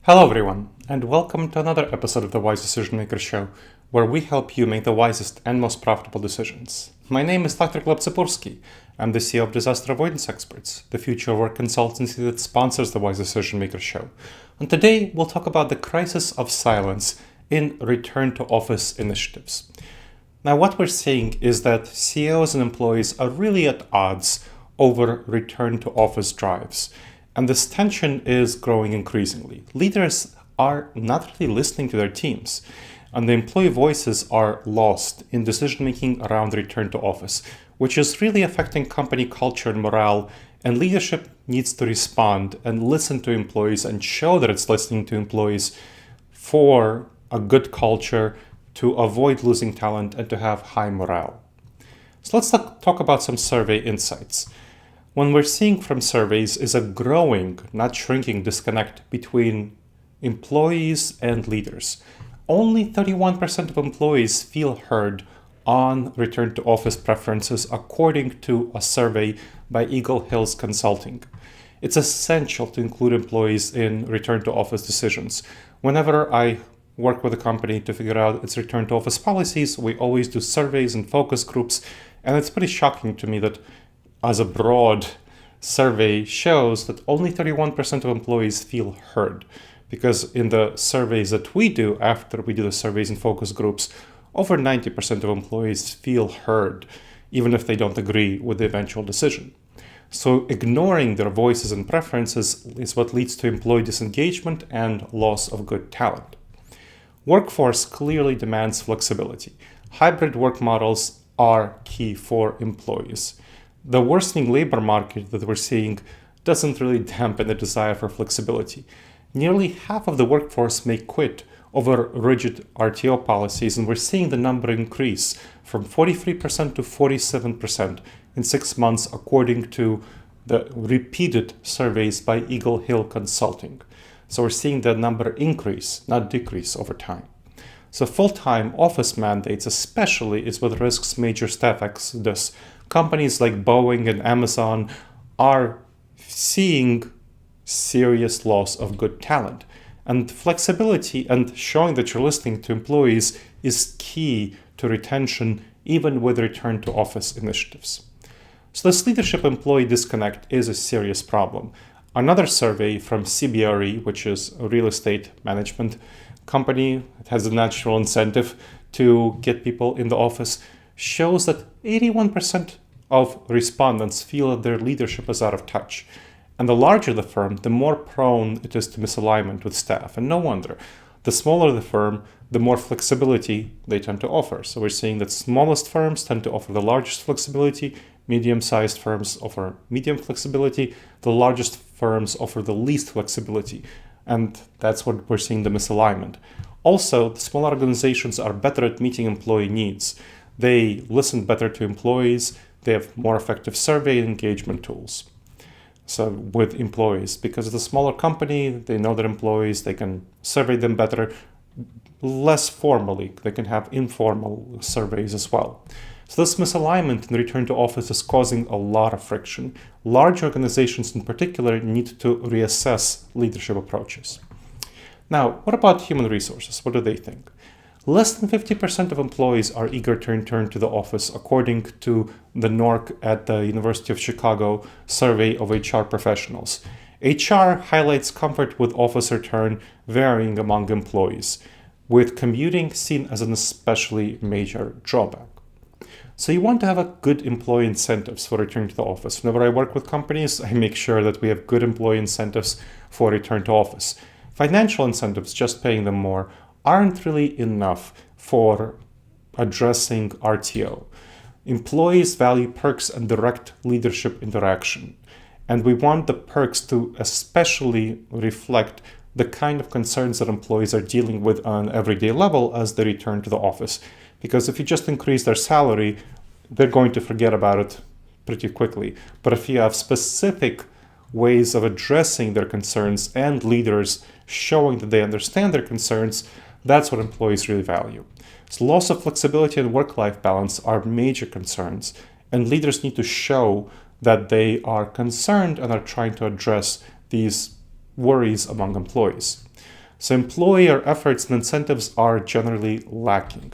Hello everyone, and welcome to another episode of the Wise Decision Maker Show, where we help you make the wisest and most profitable decisions. My name is Dr. Gleb Tsipursky. I'm the CEO of Disaster Avoidance Experts, the future work consultancy that sponsors the Wise Decision Maker Show. And today we'll talk about the crisis of silence in return to office initiatives. Now, what we're seeing is that CEOs and employees are really at odds over return to office drives. And this tension is growing increasingly. Leaders are not really listening to their teams, and the employee voices are lost in decision-making around return to office, which is really affecting company culture and morale, and leadership needs to respond and listen to employees and show that it's listening to employees for a good culture, to avoid losing talent, and to have high morale. So let's talk about some survey insights. What we're seeing from surveys is a growing, not shrinking, disconnect between employees and leaders. Only 31% of employees feel heard on return to office preferences, according to a survey by Eagle Hills Consulting. It's essential to include employees in return to office decisions. Whenever I work with a company to figure out its return to office policies, we always do surveys and focus groups, and it's pretty shocking to me that as a broad survey shows that only 31% of employees feel heard, because in the surveys that we do after we do the surveys and focus groups, over 90% of employees feel heard, even if they don't agree with the eventual decision. So ignoring their voices and preferences is what leads to employee disengagement and loss of good talent. Workforce clearly demands flexibility. Hybrid work models are key for employees. The worsening labor market that we're seeing doesn't really dampen the desire for flexibility. Nearly half of the workforce may quit over rigid RTO policies, and we're seeing the number increase from 43% to 47% in 6 months, according to the repeated surveys by Eagle Hill Consulting. So we're seeing that number increase, not decrease, over time. So full-time office mandates especially is what risks major staff exodus. Companies like Boeing and Amazon are seeing serious loss of good talent. And flexibility and showing that you're listening to employees is key to retention, even with return to office initiatives. So this leadership employee disconnect is a serious problem. Another survey from CBRE, which is a real estate management company that has a natural incentive to get people in the office, shows that 81% of respondents feel that their leadership is out of touch. And the larger the firm, the more prone it is to misalignment with staff. And no wonder. The smaller the firm, the more flexibility they tend to offer. So we're seeing that smallest firms tend to offer the largest flexibility, medium-sized firms offer medium flexibility, the largest firms offer the least flexibility. And that's what we're seeing, the misalignment. Also, the smaller organizations are better at meeting employee needs. They listen better to employees. They have more effective survey and engagement tools. So with employees, because it's a smaller company, they know their employees, they can survey them better, less formally. They can have informal surveys as well. So this misalignment in return to office is causing a lot of friction. Large organizations in particular need to reassess leadership approaches. Now, what about human resources? What do they think? Less than 50% of employees are eager to return to the office, according to the NORC at the University of Chicago survey of HR professionals. HR highlights comfort with office return varying among employees, with commuting seen as an especially major drawback. So you want to have a good employee incentives for return to the office. Whenever I work with companies, I make sure that we have good employee incentives for return to office. Financial incentives, just paying them more, aren't really enough for addressing RTO. Employees value perks and direct leadership interaction. And we want the perks to especially reflect the kind of concerns that employees are dealing with on an everyday level as they return to the office. Because if you just increase their salary, they're going to forget about it pretty quickly. But if you have specific ways of addressing their concerns and leaders showing that they understand their concerns, that's what employees really value. So loss of flexibility and work-life balance are major concerns, and leaders need to show that they are concerned and are trying to address these worries among employees. So employer efforts and incentives are generally lacking.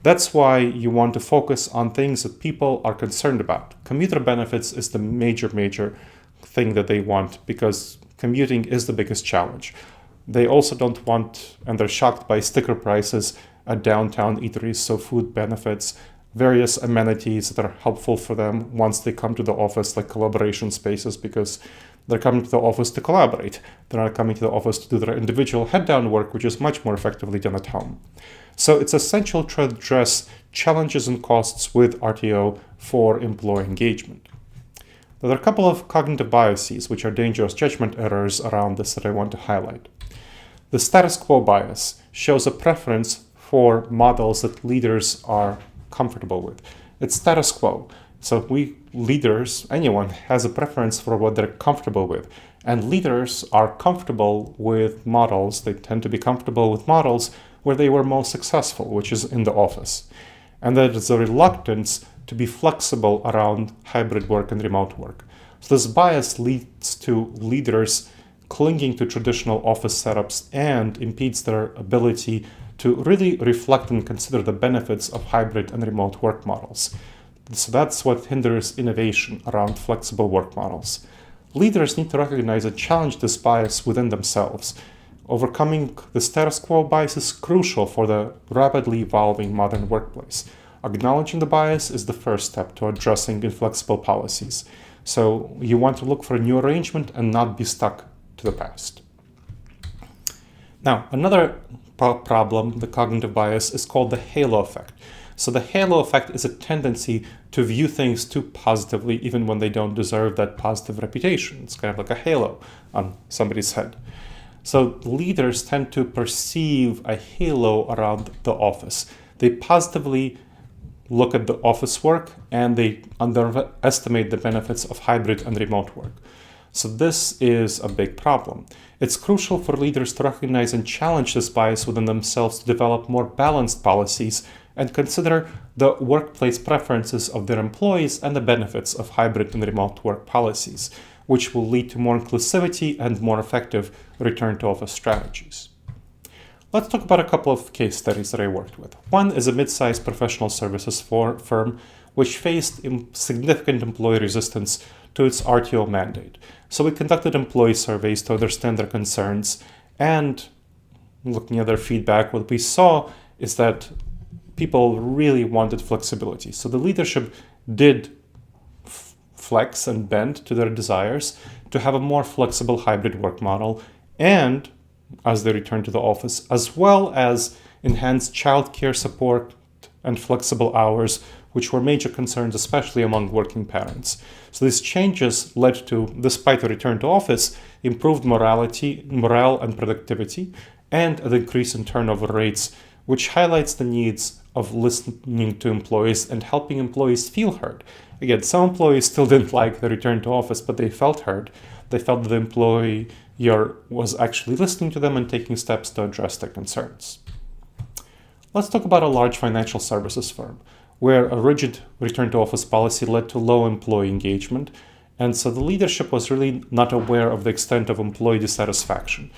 That's why you want to focus on things that people are concerned about. Commuter benefits is the major thing that they want, because commuting is the biggest challenge. They also don't want, and they're shocked by sticker prices at downtown eateries, so food benefits, various amenities that are helpful for them once they come to the office, like collaboration spaces, because they're coming to the office to collaborate. They're not coming to the office to do their individual head-down work, which is much more effectively done at home. So it's essential to address challenges and costs with RTO for employee engagement. There are a couple of cognitive biases, which are dangerous judgment errors around this, that I want to highlight. The status quo bias shows a preference for models that leaders are comfortable with. It's status quo. So we leaders, anyone, has a preference for what they're comfortable with. And leaders are comfortable with models. They tend to be comfortable with models where they were most successful, which is in the office. And there is a reluctance to be flexible around hybrid work and remote work. So this bias leads to leaders clinging to traditional office setups and impedes their ability to really reflect and consider the benefits of hybrid and remote work models. So that's what hinders innovation around flexible work models. Leaders need to recognize and challenge this bias within themselves. Overcoming the status quo bias is crucial for the rapidly evolving modern workplace. Acknowledging the bias is the first step to addressing inflexible policies. So you want to look for a new arrangement and not be stuck to the past. Now, another problem, the cognitive bias, is called the halo effect. So the halo effect is a tendency to view things too positively, even when they don't deserve that positive reputation. It's kind of like a halo on somebody's head. So leaders tend to perceive a halo around the office. They positively look at the office work and they underestimate the benefits of hybrid and remote work. So this is a big problem. It's crucial for leaders to recognize and challenge this bias within themselves to develop more balanced policies and consider the workplace preferences of their employees and the benefits of hybrid and remote work policies, which will lead to more inclusivity and more effective return to office strategies. Let's talk about a couple of case studies that I worked with. One is a mid-sized professional services firm which faced significant employee resistance to its RTO mandate. So we conducted employee surveys to understand their concerns, and looking at their feedback, what we saw is that people really wanted flexibility. So the leadership did flex and bend to their desires to have a more flexible hybrid work model, and as they return to the office, as well as enhanced childcare support and flexible hours, which were major concerns, especially among working parents. So these changes led to, despite the return to office, improved morale and productivity, and an increase in turnover rates, which highlights the needs of listening to employees and helping employees feel heard. Again, some employees still didn't like the return to office, but they felt heard. They felt that the employer was actually listening to them and taking steps to address their concerns. Let's talk about a large financial services firm, where a rigid return to office policy led to low employee engagement. And so the leadership was really not aware of the extent of employee dissatisfaction.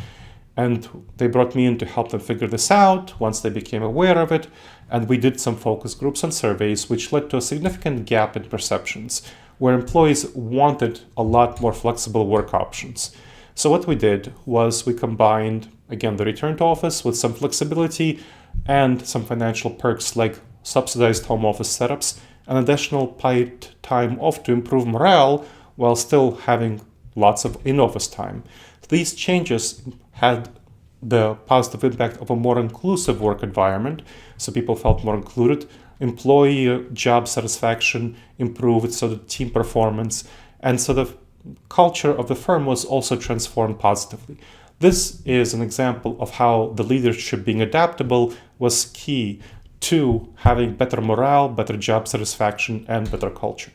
And they brought me in to help them figure this out once they became aware of it. And we did some focus groups and surveys, which led to a significant gap in perceptions, where employees wanted a lot more flexible work options. So what we did was we combined, again, the return to office with some flexibility and some financial perks like subsidized home office setups, and additional paid time off to improve morale while still having lots of in-office time. These changes had the positive impact of a more inclusive work environment, so people felt more included, employee job satisfaction improved, so the team performance, and so the culture of the firm was also transformed positively. This is an example of how the leadership being adaptable was key to having better morale, better job satisfaction, and better culture.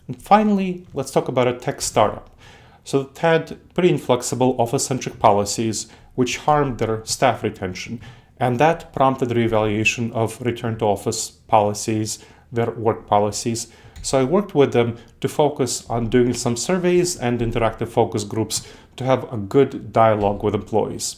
And finally, let's talk about a tech startup. So it had pretty inflexible office-centric policies which harmed their staff retention, and that prompted reevaluation of return to office policies, their work policies. So I worked with them to focus on doing some surveys and interactive focus groups to have a good dialogue with employees.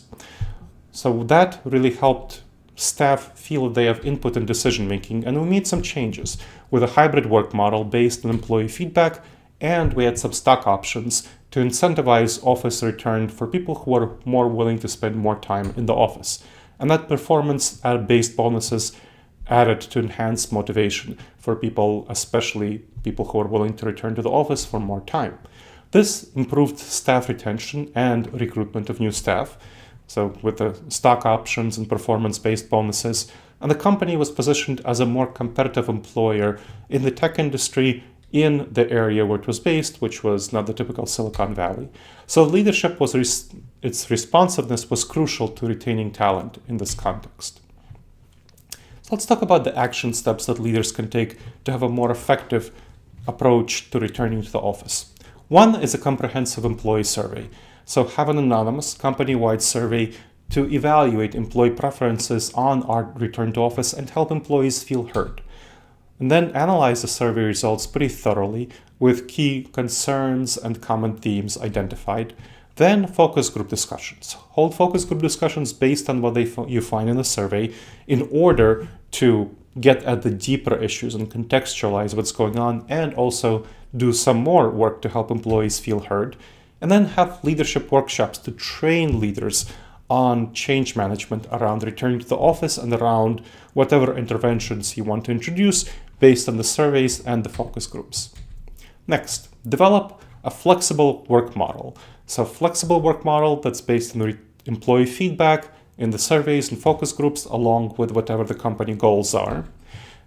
So that really helped staff feel they have input in decision making, and we made some changes with a hybrid work model based on employee feedback, and we had some stock options to incentivize office return for people who are more willing to spend more time in the office. And that performance-based bonuses added to enhance motivation for people, especially people who are willing to return to the office for more time. This improved staff retention and recruitment of new staff. So with the stock options and performance-based bonuses, and the company was positioned as a more competitive employer in the tech industry in the area where it was based, which was not the typical Silicon Valley. So leadership its responsiveness was crucial to retaining talent in this context. So let's talk about the action steps that leaders can take to have a more effective approach to returning to the office. One is a comprehensive employee survey. So have an anonymous company-wide survey to evaluate employee preferences on our return to office and help employees feel heard. And then analyze the survey results pretty thoroughly with key concerns and common themes identified. Then focus group discussions. Hold focus group discussions based on what you find in the survey in order to get at the deeper issues and contextualize what's going on, and also do some more work to help employees feel heard. And then have leadership workshops to train leaders on change management around returning to the office and around whatever interventions you want to introduce based on the surveys and the focus groups. Next, develop a flexible work model. So flexible work model that's based on employee feedback in the surveys and focus groups along with whatever the company goals are.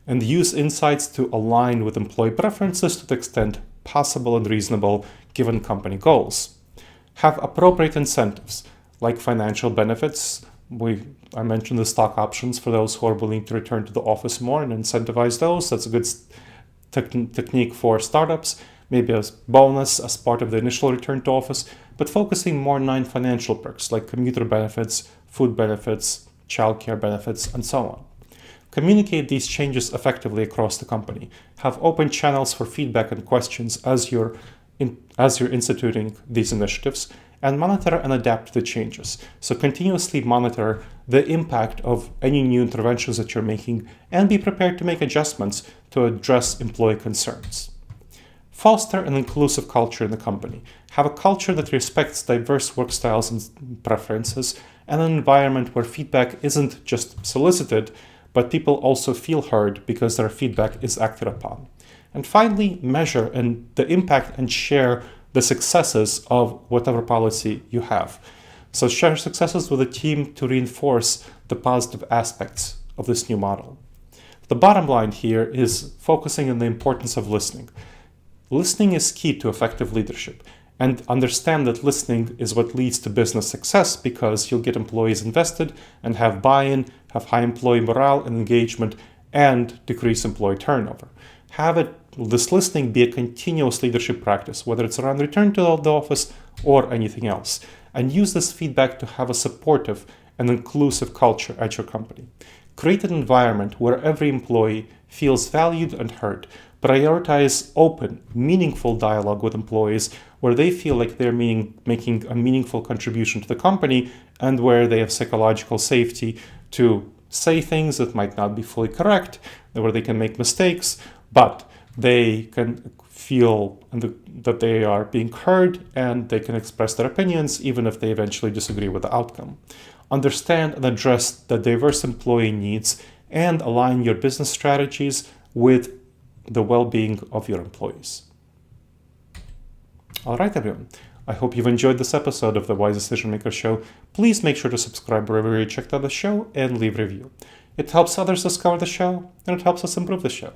And use insights to align with employee preferences to the extent possible and reasonable given company goals. Have appropriate incentives like financial benefits. I mentioned the stock options for those who are willing to return to the office more and incentivize those. That's a good technique for startups. Maybe a bonus as part of the initial return to office, but focusing more on non-financial perks like commuter benefits, food benefits, childcare benefits, and so on. Communicate these changes effectively across the company. Have open channels for feedback and questions as you're instituting these initiatives, and monitor and adapt the changes. So continuously monitor the impact of any new interventions that you're making and be prepared to make adjustments to address employee concerns. Foster an inclusive culture in the company. Have a culture that respects diverse work styles and preferences, and an environment where feedback isn't just solicited, but people also feel heard because their feedback is acted upon. And finally, measure the impact and share the successes of whatever policy you have. So share successes with the team to reinforce the positive aspects of this new model. The bottom line here is focusing on the importance of listening. Listening is key to effective leadership, and understand that listening is what leads to business success because you'll get employees invested and have buy-in, have high employee morale and engagement, and decrease employee turnover. Have this listening be a continuous leadership practice, whether it's around return to the office or anything else, and use this feedback to have a supportive and inclusive culture at your company. Create an environment where every employee feels valued and heard. Prioritize open, meaningful dialogue with employees where they feel like they're making a meaningful contribution to the company and where they have psychological safety to say things that might not be fully correct, where they can make mistakes, but they can feel that they are being heard and they can express their opinions even if they eventually disagree with the outcome. Understand and address the diverse employee needs and align your business strategies with the well-being of your employees. All right, everyone. I hope you've enjoyed this episode of the Wise Decision Maker Show. Please make sure to subscribe wherever you checked out the show and leave a review. It helps others discover the show, and it helps us improve the show.